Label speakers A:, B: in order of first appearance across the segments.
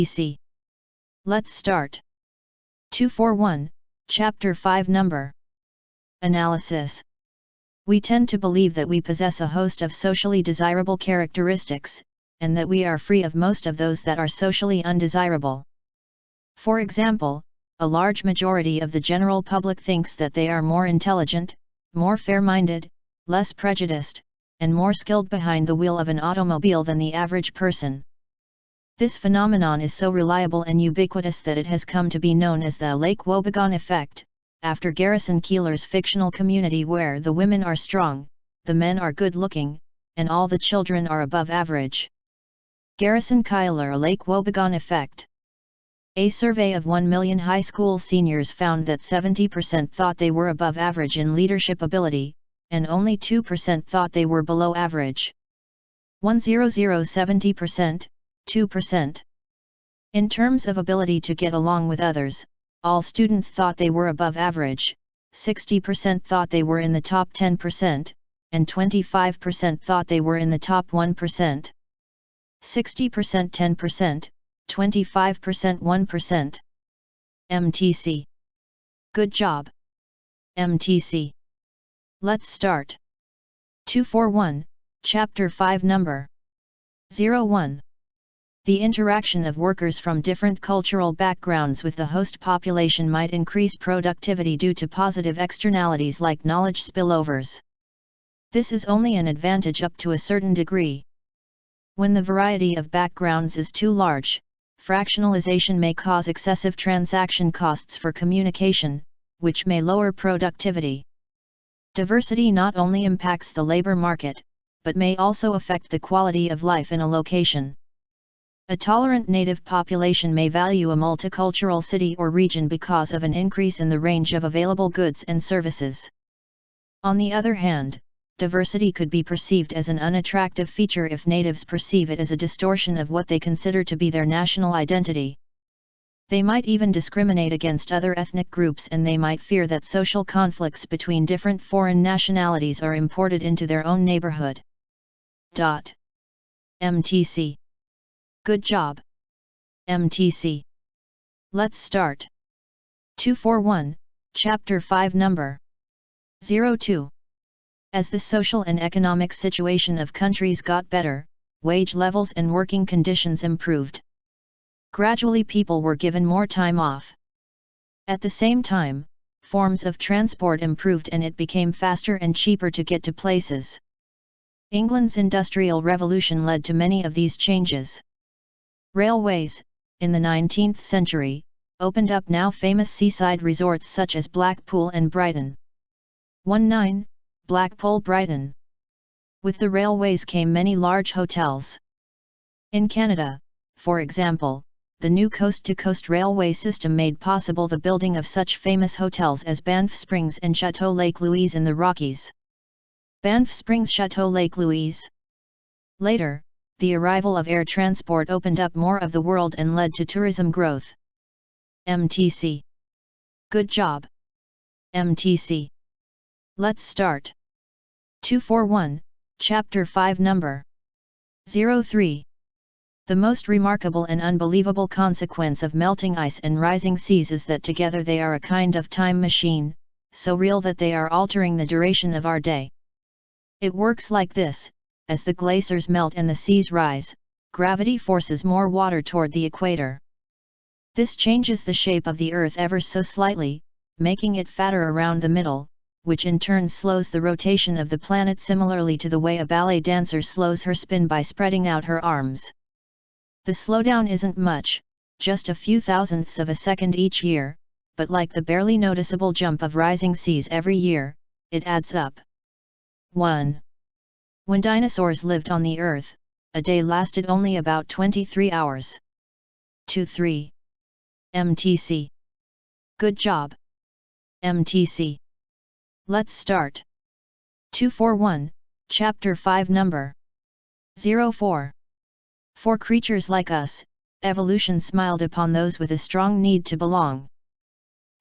A: MTC. Let's start. 241, Chapter 5 Number. Analysis. We tend to believe that we possess a host of socially desirable characteristics, and that we are free of most of those that are socially undesirable. For example, a large majority of the general public thinks that they are more intelligent, more fair-minded, less prejudiced, and more skilled behind the wheel of an automobile than the average person. This phenomenon is so reliable and ubiquitous that it has come to be known as the Lake Wobegon effect, after Garrison Keillor's fictional community where the women are strong, the men are good-looking, and all the children are above average. Garrison Keillor Lake Wobegon effect. A survey of 1 million high school seniors found that 70% thought they were above average in leadership ability, and only 2% thought they were below average. 70%, 2%. In terms of ability to get along with others, all students thought they were above average, 60% thought they were in the top 10%, and 25% thought they were in the top 1%. 60% 10%, 25% 1%. MTC. Good job. MTC. Let's start. 241, Chapter 5 Number. 01. The interaction of workers from different cultural backgrounds with the host population might increase productivity due to positive externalities like knowledge spillovers. This is only an advantage up to a certain degree. When the variety of backgrounds is too large, fractionalization may cause excessive transaction costs for communication, which may lower productivity. Diversity not only impacts the labor market, but may also affect the quality of life in a location. A tolerant native population may value a multicultural city or region because of an increase in the range of available goods and services. On the other hand, diversity could be perceived as an unattractive feature if natives perceive it as a distortion of what they consider to be their national identity. They might even discriminate against other ethnic groups, and they might fear that social conflicts between different foreign nationalities are imported into their own neighborhood. MTC. Good job. MTC. Let's start. 241, Chapter 5 Number. 02. As the social and economic situation of countries got better, wage levels and working conditions improved. Gradually people were given more time off. At the same time, forms of transport improved and it became faster and cheaper to get to places. England's Industrial Revolution led to many of these changes. Railways, in the 19th century, opened up now famous seaside resorts such as Blackpool and Brighton. 19. Blackpool-Brighton. With the railways came many large hotels. In Canada, for example, the new coast-to-coast railway system made possible the building of such famous hotels as Banff Springs and Chateau Lake Louise in the Rockies. Banff Springs Chateau Lake Louise. Later, the arrival of air transport opened up more of the world and led to tourism growth. MTC. Good job. MTC. Let's start. 241, Chapter 5 Number. 03. The most remarkable and unbelievable consequence of melting ice and rising seas is that together they are a kind of time machine, so real that they are altering the duration of our day. It works like this: as the glaciers melt and the seas rise, gravity forces more water toward the equator. This changes the shape of the Earth ever so slightly, making it fatter around the middle, which in turn slows the rotation of the planet similarly to the way a ballet dancer slows her spin by spreading out her arms. The slowdown isn't much, just a few thousandths of a second each year, but like the barely noticeable jump of rising seas every year, it adds up. 1. When dinosaurs lived on the Earth, a day lasted only about 23 hours. 2-3. MTC. Good job. MTC. Let's start. 241, Chapter 5 Number. 04. For creatures like us, evolution smiled upon those with a strong need to belong.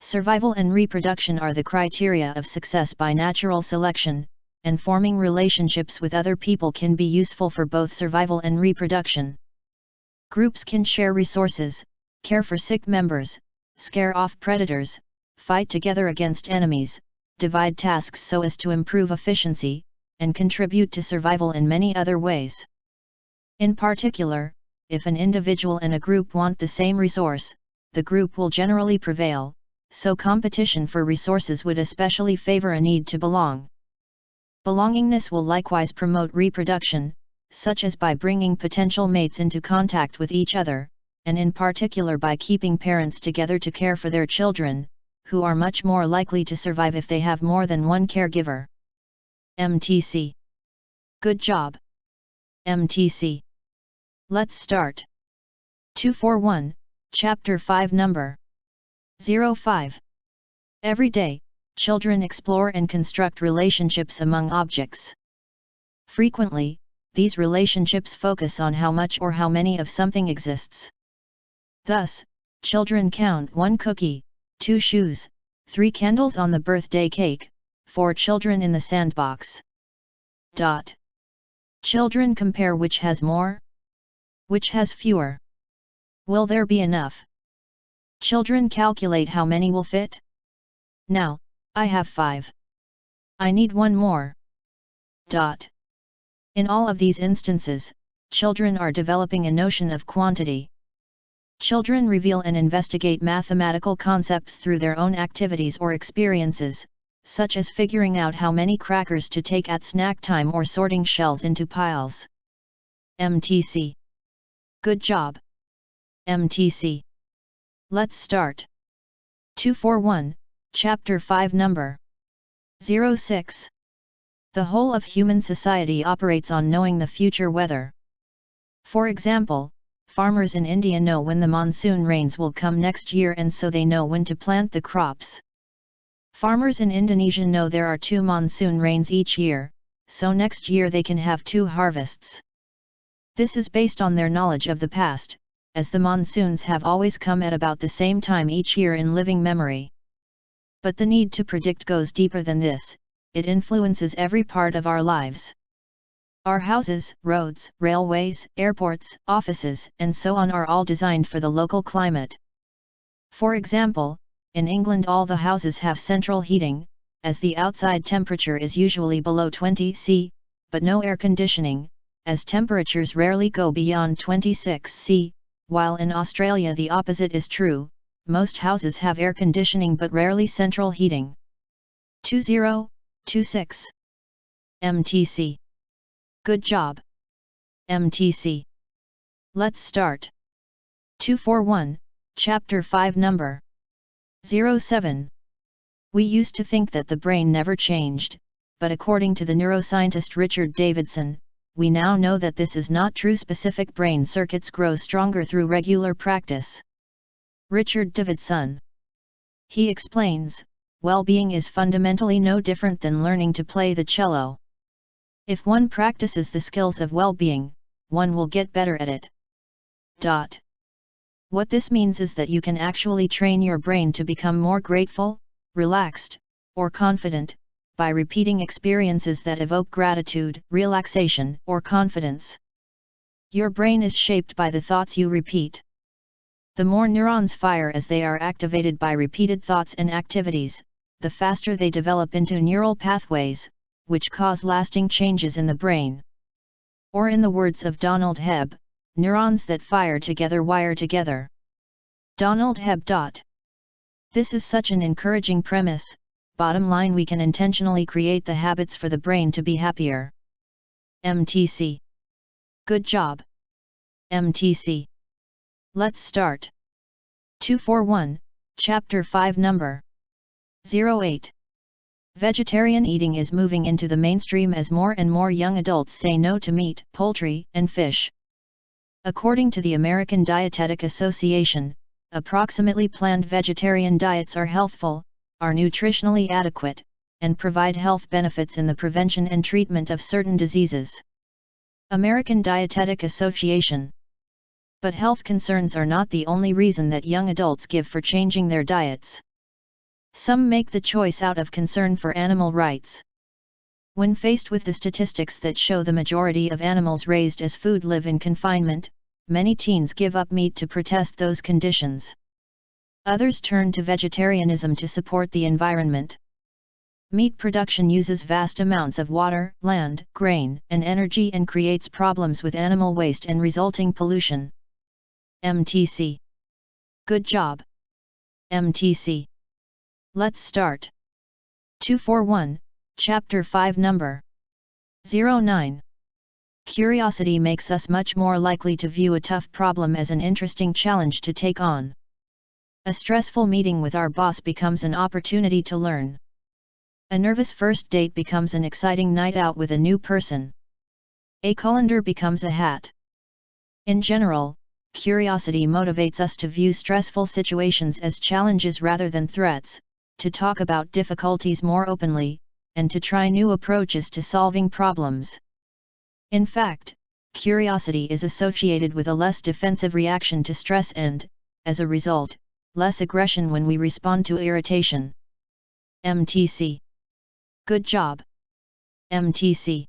A: Survival and reproduction are the criteria of success by natural selection, and forming relationships with other people can be useful for both survival and reproduction. Groups can share resources, care for sick members, scare off predators, fight together against enemies, divide tasks so as to improve efficiency, and contribute to survival in many other ways. In particular, if an individual and a group want the same resource, the group will generally prevail, so competition for resources would especially favor a need to belong. Belongingness will likewise promote reproduction, such as by bringing potential mates into contact with each other, and in particular by keeping parents together to care for their children, who are much more likely to survive if they have more than one caregiver. MTC. Good job. MTC. Let's start. 241, Chapter 5 Number 05. Every day, children explore and construct relationships among objects. Frequently, these relationships focus on how much or how many of something exists. Thus, children count 1 cookie, 2 shoes, 3 candles on the birthday cake, 4 children in the sandbox. Children compare which has more, which has fewer. Will there be enough? Children calculate how many will fit. Now, I have 5. I need 1 more. In all of these instances, children are developing a notion of quantity. Children reveal and investigate mathematical concepts through their own activities or experiences, such as figuring out how many crackers to take at snack time or sorting shells into piles. MTC. Good job. MTC. Let's start. 241, Chapter 5 Number 06. The whole of human society operates on knowing the future weather. For example, farmers in India know when the monsoon rains will come next year and so they know when to plant the crops. Farmers in Indonesia know there are 2 monsoon rains each year, so next year they can have 2 harvests. This is based on their knowledge of the past, as the monsoons have always come at about the same time each year in living memory. But the need to predict goes deeper than this. It influences every part of our lives. Our houses, roads, railways, airports, offices, and so on are all designed for the local climate. For example, in England all the houses have central heating, as the outside temperature is usually below 20 C, but no air conditioning, as temperatures rarely go beyond 26 C, while in Australia the opposite is true, most houses have air conditioning but rarely central heating. 2026. MTC. Good job. MTC. Let's start. 241, Chapter 5 Number 07. We used to think that the brain never changed, but according to the neuroscientist Richard Davidson, we now know that this is not true. Specific brain circuits grow stronger through regular practice. Richard Davidson. He explains, well-being is fundamentally no different than learning to play the cello. If one practices the skills of well-being, one will get better at it. What this means is that you can actually train your brain to become more grateful, relaxed, or confident, by repeating experiences that evoke gratitude, relaxation, or confidence. Your brain is shaped by the thoughts you repeat. The more neurons fire as they are activated by repeated thoughts and activities, the faster they develop into neural pathways, which cause lasting changes in the brain. Or in the words of Donald Hebb, neurons that fire together wire together. Donald Hebb. This is such an encouraging premise. Bottom line, we can intentionally create the habits for the brain to be happier. MTC. Good job. MTC. Let's start. 241, Chapter 5 Number 08. Vegetarian eating is moving into the mainstream as more and more young adults say no to meat, poultry, and fish. According to the American Dietetic Association, approximately planned vegetarian diets are healthful, are nutritionally adequate, and provide health benefits in the prevention and treatment of certain diseases. American Dietetic Association. But health concerns are not the only reason that young adults give for changing their diets. Some make the choice out of concern for animal rights. When faced with the statistics that show the majority of animals raised as food live in confinement, many teens give up meat to protest those conditions. Others turn to vegetarianism to support the environment. Meat production uses vast amounts of water, land, grain, and energy and creates problems with animal waste and resulting pollution. MTC. Good job. MTC. Let's start. 241, Chapter 5 Number 09. Curiosity makes us much more likely to view a tough problem as an interesting challenge to take on. A stressful meeting with our boss becomes an opportunity to learn. A nervous first date becomes an exciting night out with a new person. A colander becomes a hat. In general, curiosity motivates us to view stressful situations as challenges rather than threats, to talk about difficulties more openly, and to try new approaches to solving problems. In fact, curiosity is associated with a less defensive reaction to stress and, as a result, less aggression when we respond to irritation. MTC. Good job. MTC.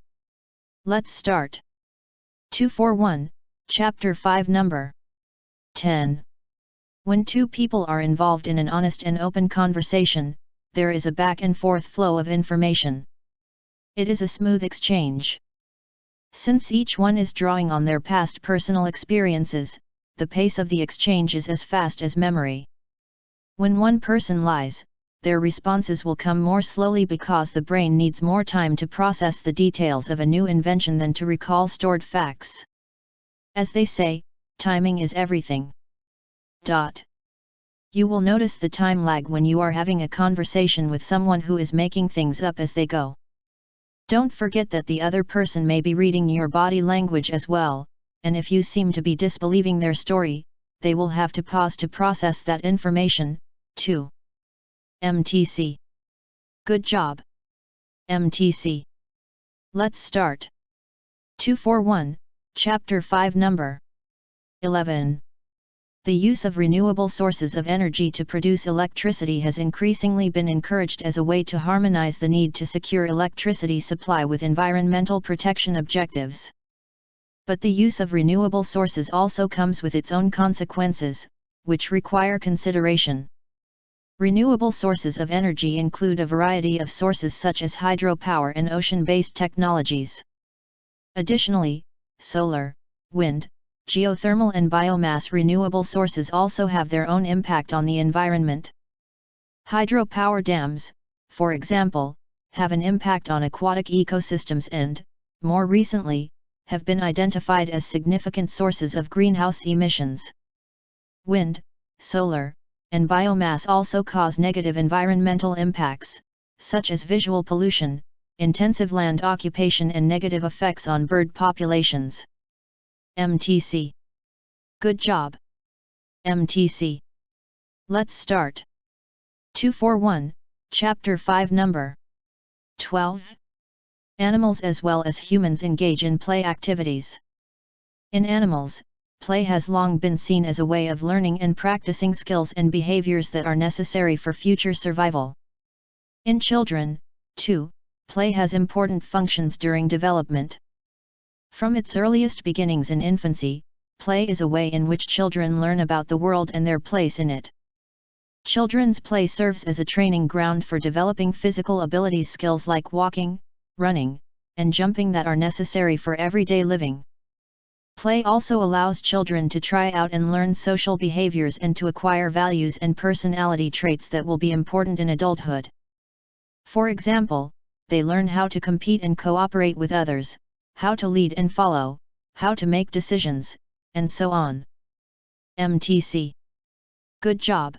A: Let's start. 241, Chapter 5 Number 10. When two people are involved in an honest and open conversation, there is a back and forth flow of information. It is a smooth exchange. Since each one is drawing on their past personal experiences, the pace of the exchange is as fast as memory. When one person lies, their responses will come more slowly because the brain needs more time to process the details of a new invention than to recall stored facts. As they say, timing is everything. You will notice the time lag when you are having a conversation with someone who is making things up as they go. Don't forget that the other person may be reading your body language as well, and if you seem to be disbelieving their story, they will have to pause to process that information, too. MTC. Good job. MTC. Let's start. 241, Chapter 5 Number 11. The use of renewable sources of energy to produce electricity has increasingly been encouraged as a way to harmonize the need to secure electricity supply with environmental protection objectives. But the use of renewable sources also comes with its own consequences, which require consideration. Renewable sources of energy include a variety of sources such as hydropower and ocean-based technologies. Additionally, solar, wind, geothermal and biomass renewable sources also have their own impact on the environment. Hydropower dams, for example, have an impact on aquatic ecosystems and, more recently, have been identified as significant sources of greenhouse emissions. Wind, solar, and biomass also cause negative environmental impacts, such as visual pollution, intensive land occupation and negative effects on bird populations. MTC. Good job. MTC. Let's start. 241, Chapter 5 Number 12. Animals as well as humans engage in play activities. In animals, play has long been seen as a way of learning and practicing skills and behaviors that are necessary for future survival. In children, too, play has important functions during development. From its earliest beginnings in infancy, play is a way in which children learn about the world and their place in it. Children's play serves as a training ground for developing physical abilities, skills like walking, running, and jumping that are necessary for everyday living. Play also allows children to try out and learn social behaviors and to acquire values and personality traits that will be important in adulthood. For example, they learn how to compete and cooperate with others, how to lead and follow, how to make decisions, and so on. MTC. Good job.